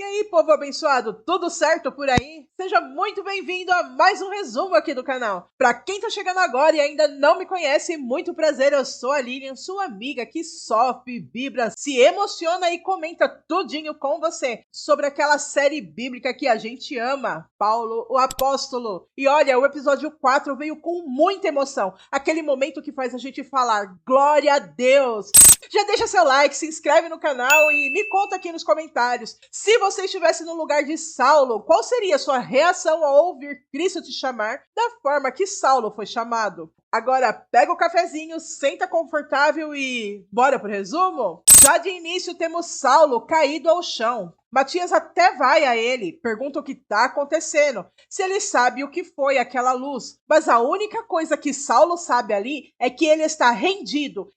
E aí, povo abençoado, tudo certo por aí? Seja muito bem-vindo a mais um resumo aqui do canal. Pra quem tá chegando agora e ainda não me conhece, muito prazer, eu sou a Lilian, sua amiga que sofre, vibra, se emociona e comenta tudinho com você sobre aquela série bíblica que a gente ama, Paulo, o Apóstolo. E olha, o episódio 4 veio com muita emoção, aquele momento que faz a gente falar, glória a Deus! Já deixa seu like, se inscreve no canal e me conta aqui nos comentários. Se você estivesse no lugar de Saulo, qual seria a sua reação ao ouvir Cristo te chamar da forma que Saulo foi chamado? Agora pega o cafezinho, senta confortável e bora pro resumo? Já de início temos Saulo caído ao chão. Matias até vai a ele, pergunta o que está acontecendo, se ele sabe o que foi aquela luz. Mas a única coisa que Saulo sabe ali é que ele está rendido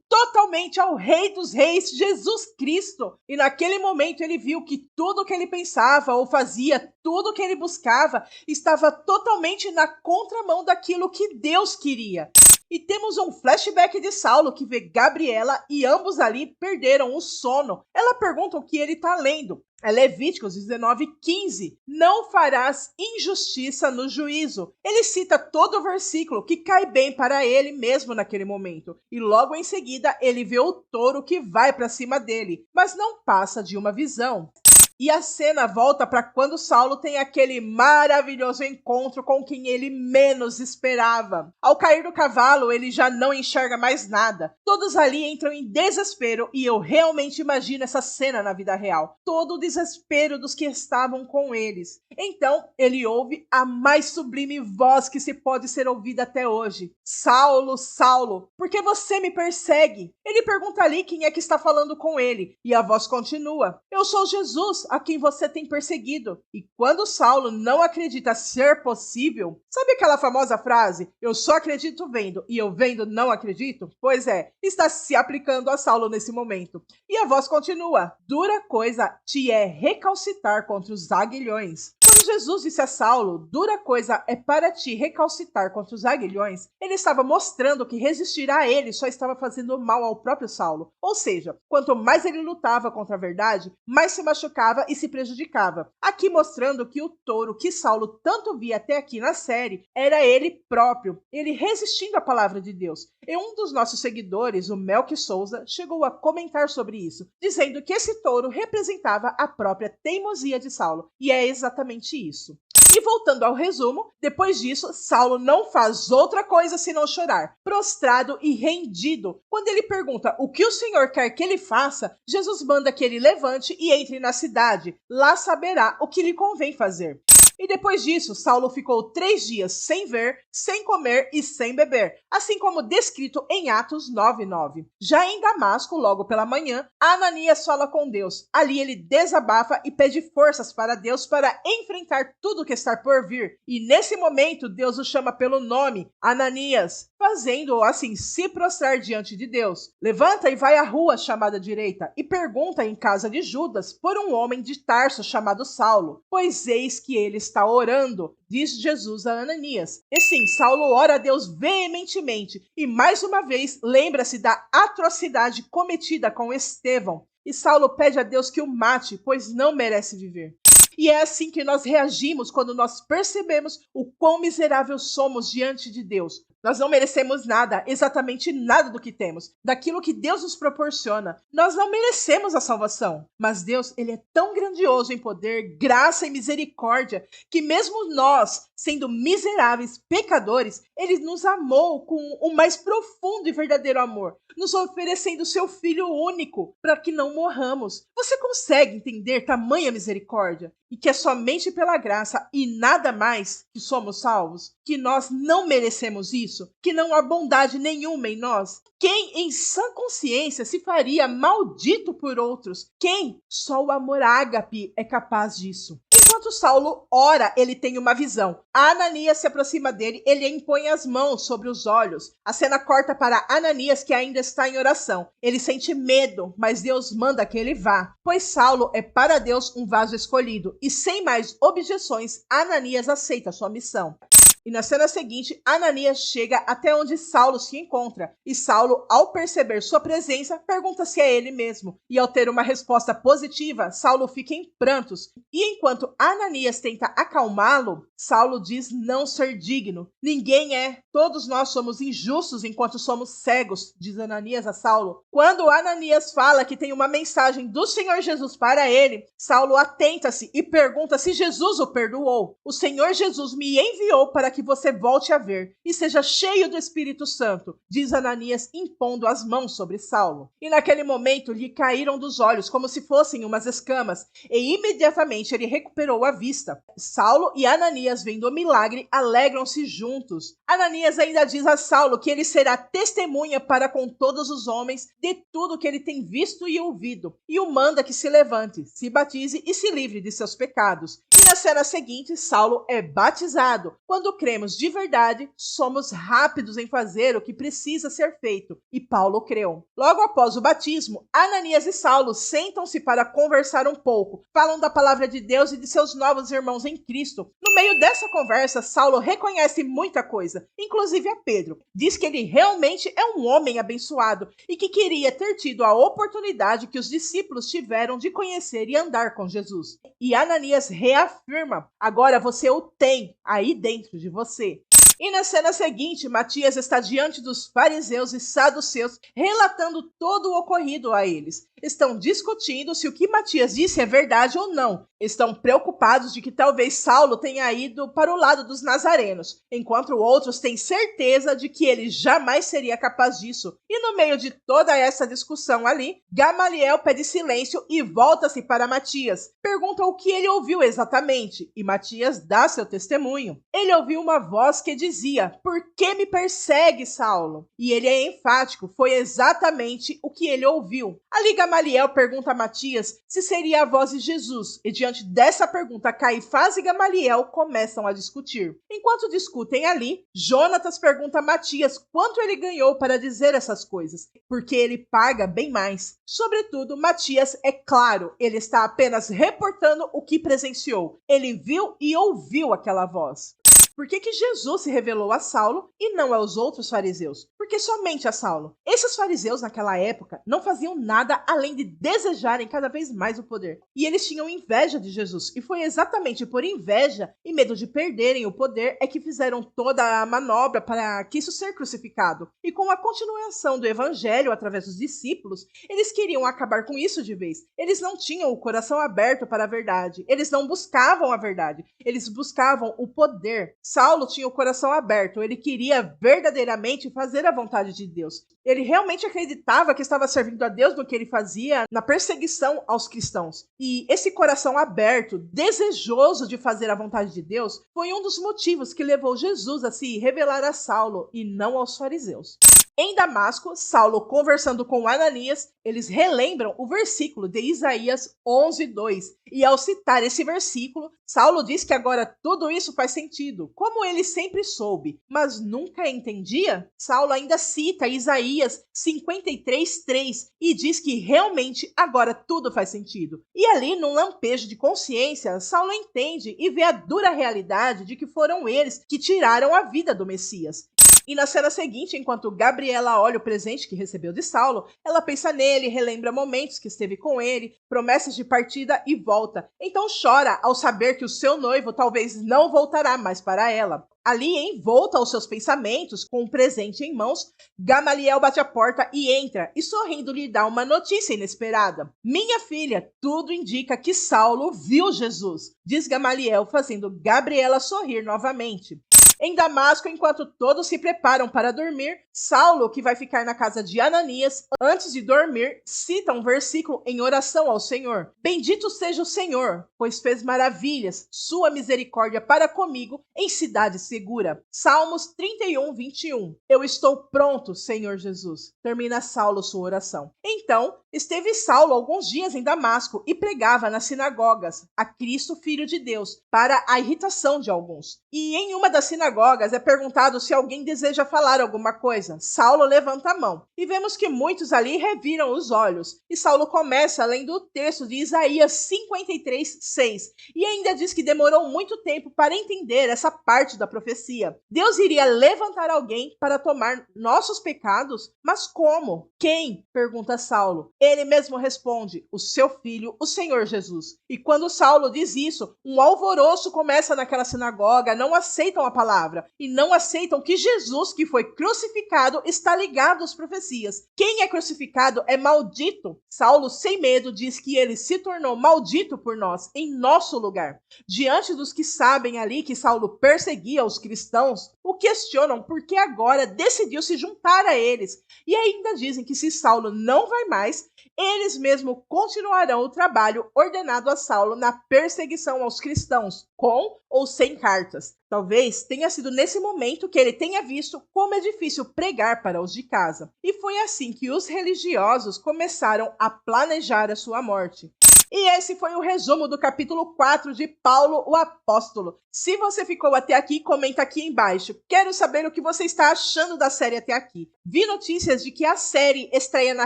totalmente ao Rei dos Reis, Jesus Cristo. E naquele momento ele viu que tudo que ele pensava ou fazia, tudo que ele buscava, estava totalmente na contramão daquilo que Deus queria. E temos um flashback de Saulo que vê Gabriela e ambos ali perderam o sono. Ela pergunta o que ele está lendo. É Levíticos 19:15. Não farás injustiça no juízo. Ele cita todo o versículo que cai bem para ele mesmo naquele momento. E logo em seguida ele vê o touro que vai para cima dele, mas não passa de uma visão. E a cena volta para quando Saulo tem aquele maravilhoso encontro com quem ele menos esperava. Ao cair do cavalo, ele já não enxerga mais nada. Todos ali entram em desespero e eu realmente imagino essa cena na vida real. Todo o desespero dos que estavam com eles. Então, ele ouve a mais sublime voz que se pode ser ouvida até hoje. Saulo, Saulo, por que você me persegue? Ele pergunta ali quem é que está falando com ele. E a voz continua. Eu sou Jesus, a quem você tem perseguido. E quando Saulo não acredita ser possível, sabe aquela famosa frase, eu só acredito vendo e eu vendo não acredito? Pois é, está se aplicando a Saulo nesse momento. E a voz continua, dura coisa te é recalcitar contra os aguilhões. Quando Jesus disse a Saulo, dura coisa é para ti recalcitar contra os aguilhões, ele estava mostrando que resistir a ele só estava fazendo mal ao próprio Saulo. Ou seja, quanto mais ele lutava contra a verdade, mais se machucava e se prejudicava. Aqui mostrando que o touro que Saulo tanto via até aqui na série era ele próprio, ele resistindo à palavra de Deus. E um dos nossos seguidores, o Melk Souza, chegou a comentar sobre isso, dizendo que esse touro representava a própria teimosia de Saulo. E é exatamente isso. E voltando ao resumo, depois disso, Saulo não faz outra coisa senão chorar, prostrado e rendido. Quando ele pergunta o que o Senhor quer que ele faça, Jesus manda que ele levante e entre na cidade. Lá saberá o que lhe convém fazer. E depois disso, Saulo ficou 3 dias sem ver, sem comer e sem beber, assim como descrito em Atos 9:9. Já em Damasco, logo pela manhã, Ananias fala com Deus. Ali ele desabafa e pede forças para Deus para enfrentar tudo que está por vir. E nesse momento, Deus o chama pelo nome, Ananias, fazendo-o assim se prostrar diante de Deus. Levanta e vai à rua chamada direita e pergunta em casa de Judas por um homem de Tarso chamado Saulo, pois eis que ele está orando, diz Jesus a Ananias. E sim, Saulo ora a Deus veementemente e mais uma vez lembra-se da atrocidade cometida com Estevão. E Saulo pede a Deus que o mate, pois não merece viver. E é assim que nós reagimos quando nós percebemos o quão miseráveis somos diante de Deus. Nós não merecemos nada, exatamente nada do que temos, daquilo que Deus nos proporciona. Nós não merecemos a salvação, mas Deus, ele é tão grandioso em poder, graça e misericórdia, que mesmo nós, sendo miseráveis, pecadores, ele nos amou com o mais profundo e verdadeiro amor, nos oferecendo seu Filho único, para que não morramos. Você consegue entender tamanha misericórdia? E que é somente pela graça e nada mais que somos salvos? Que nós não merecemos isso? Que não há bondade nenhuma em nós? Quem em sã consciência se faria maldito por outros? Quem? Só o amor ágape é capaz disso. Enquanto Saulo ora, ele tem uma visão. Ananias se aproxima dele, ele impõe as mãos sobre os olhos. A cena corta para Ananias, que ainda está em oração. Ele sente medo, mas Deus manda que ele vá, pois Saulo é para Deus um vaso escolhido. E sem mais objeções, Ananias aceita sua missão. E na cena seguinte, Ananias chega até onde Saulo se encontra. E Saulo, ao perceber sua presença, pergunta se é ele mesmo. E ao ter uma resposta positiva, Saulo fica em prantos. E enquanto Ananias tenta acalmá-lo, Saulo diz não ser digno. Ninguém é. Todos nós somos injustos enquanto somos cegos, diz Ananias a Saulo. Quando Ananias fala que tem uma mensagem do Senhor Jesus para ele, Saulo atenta-se e pergunta se Jesus o perdoou. O Senhor Jesus me enviou para que você volte a ver e seja cheio do Espírito Santo, diz Ananias impondo as mãos sobre Saulo. E naquele momento lhe caíram dos olhos como se fossem umas escamas e imediatamente ele recuperou a vista. Saulo e Ananias, vendo o milagre, alegram-se juntos. Ananias ainda diz a Saulo que ele será testemunha para com todos os homens de tudo que ele tem visto e ouvido, e o manda que se levante, se batize e se livre de seus pecados. E na cena seguinte, Saulo é batizado. Quando cremos de verdade, somos rápidos em fazer o que precisa ser feito, e Paulo creu. Logo após o batismo, Ananias e Saulo sentam-se para conversar um pouco, falam da palavra de Deus e de seus novos irmãos em Cristo. No meio dessa conversa, Saulo reconhece muita coisa, inclusive a Pedro. Diz que ele realmente é um homem abençoado e que queria ter tido a oportunidade que os discípulos tiveram de conhecer e andar com Jesus. E Ananias reafirma: agora você o tem aí dentro de você. E na cena seguinte, Matias está diante dos fariseus e saduceus, relatando todo o ocorrido a eles. Estão discutindo se o que Matias disse é verdade ou não. Estão preocupados de que talvez Saulo tenha ido para o lado dos nazarenos, enquanto outros têm certeza de que ele jamais seria capaz disso. E no meio de toda essa discussão ali, Gamaliel pede silêncio e volta-se para Matias. Pergunta o que ele ouviu exatamente, e Matias dá seu testemunho. Ele ouviu uma voz que dizia: "Por que me persegue, Saulo?" E ele é enfático, foi exatamente o que ele ouviu. Ali Gamaliel pergunta a Matias se seria a voz de Jesus, e diante dessa pergunta, Caifás e Gamaliel começam a discutir. Enquanto discutem ali, Jonatas pergunta a Matias quanto ele ganhou para dizer essas coisas, porque ele paga bem mais. Sobretudo, Matias, é claro, ele está apenas reportando o que presenciou. Ele viu e ouviu aquela voz. Por que Jesus se revelou a Saulo e não aos outros fariseus? Porque somente a Saulo. Esses fariseus naquela época não faziam nada além de desejarem cada vez mais o poder. E eles tinham inveja de Jesus. E foi exatamente por inveja e medo de perderem o poder é que fizeram toda a manobra para que isso ser crucificado. E com a continuação do evangelho através dos discípulos, eles queriam acabar com isso de vez. Eles não tinham o coração aberto para a verdade. Eles não buscavam a verdade. Eles buscavam o poder. Saulo tinha o coração aberto, ele queria verdadeiramente fazer a vontade de Deus. Ele realmente acreditava que estava servindo a Deus no que ele fazia na perseguição aos cristãos. E esse coração aberto, desejoso de fazer a vontade de Deus, foi um dos motivos que levou Jesus a se revelar a Saulo e não aos fariseus. Em Damasco, Saulo conversando com Ananias, eles relembram o versículo de Isaías 11:2. E ao citar esse versículo, Saulo diz que agora tudo isso faz sentido, como ele sempre soube, mas nunca entendia. Saulo ainda cita Isaías 53:3 e diz que realmente agora tudo faz sentido. E ali, num lampejo de consciência, Saulo entende e vê a dura realidade de que foram eles que tiraram a vida do Messias. E na cena seguinte, enquanto Gabriela olha o presente que recebeu de Saulo, ela pensa nele, relembra momentos que esteve com ele, promessas de partida e volta. Então chora ao saber que o seu noivo talvez não voltará mais para ela. Ali, envolta aos seus pensamentos, com um presente em mãos, Gamaliel bate a porta e entra, e sorrindo lhe dá uma notícia inesperada. "Minha filha, tudo indica que Saulo viu Jesus", diz Gamaliel, fazendo Gabriela sorrir novamente. Em Damasco, enquanto todos se preparam para dormir, Saulo, que vai ficar na casa de Ananias, antes de dormir, cita um versículo em oração ao Senhor. "Bendito seja o Senhor, pois fez maravilhas, sua misericórdia para comigo em cidade segura." Salmos 31:21. "Eu estou pronto, Senhor Jesus." Termina Saulo sua oração. Então, Esteve Saulo alguns dias em Damasco e pregava nas sinagogas a Cristo, Filho de Deus, para a irritação de alguns. E em uma das sinagogas é perguntado se alguém deseja falar alguma coisa. Saulo levanta a mão e vemos que muitos ali reviram os olhos. E Saulo começa lendo o texto de Isaías 53:6 e ainda diz que demorou muito tempo para entender essa parte da profecia. Deus iria levantar alguém para tomar nossos pecados? Mas como? Quem? Pergunta Saulo. Ele mesmo responde, o seu filho, o Senhor Jesus. E quando Saulo diz isso, um alvoroço começa naquela sinagoga, não aceitam a palavra e não aceitam que Jesus, que foi crucificado, está ligado às profecias. Quem é crucificado é maldito. Saulo, sem medo, diz que ele se tornou maldito por nós, em nosso lugar. Diante dos que sabem ali que Saulo perseguia os cristãos, o questionam porque agora decidiu se juntar a eles. E ainda dizem que se Saulo não vai mais, eles mesmos continuarão o trabalho ordenado a Saulo na perseguição aos cristãos, com ou sem cartas. Talvez tenha sido nesse momento que ele tenha visto como é difícil pregar para os de casa. E foi assim que os religiosos começaram a planejar a sua morte. E esse foi o resumo do capítulo 4 de Paulo, o Apóstolo. Se você ficou até aqui, comenta aqui embaixo. Quero saber o que você está achando da série até aqui. Vi notícias de que a série estreia na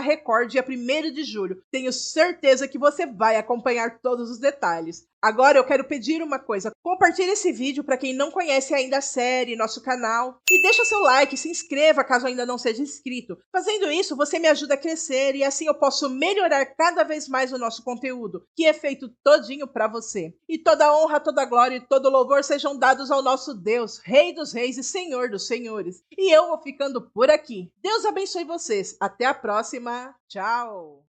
Record dia 1º de julho. Tenho certeza que você vai acompanhar todos os detalhes. Agora eu quero pedir uma coisa. Compartilhe esse vídeo para quem não conhece ainda a série, nosso canal. E deixa seu like, se inscreva caso ainda não seja inscrito. Fazendo isso, você me ajuda a crescer e assim eu posso melhorar cada vez mais o nosso conteúdo, que é feito todinho para você. E toda honra, toda glória e todo louvor sejam dados ao nosso Deus, Rei dos Reis e Senhor dos Senhores. E eu vou ficando por aqui. Deus abençoe vocês. Até a próxima. Tchau.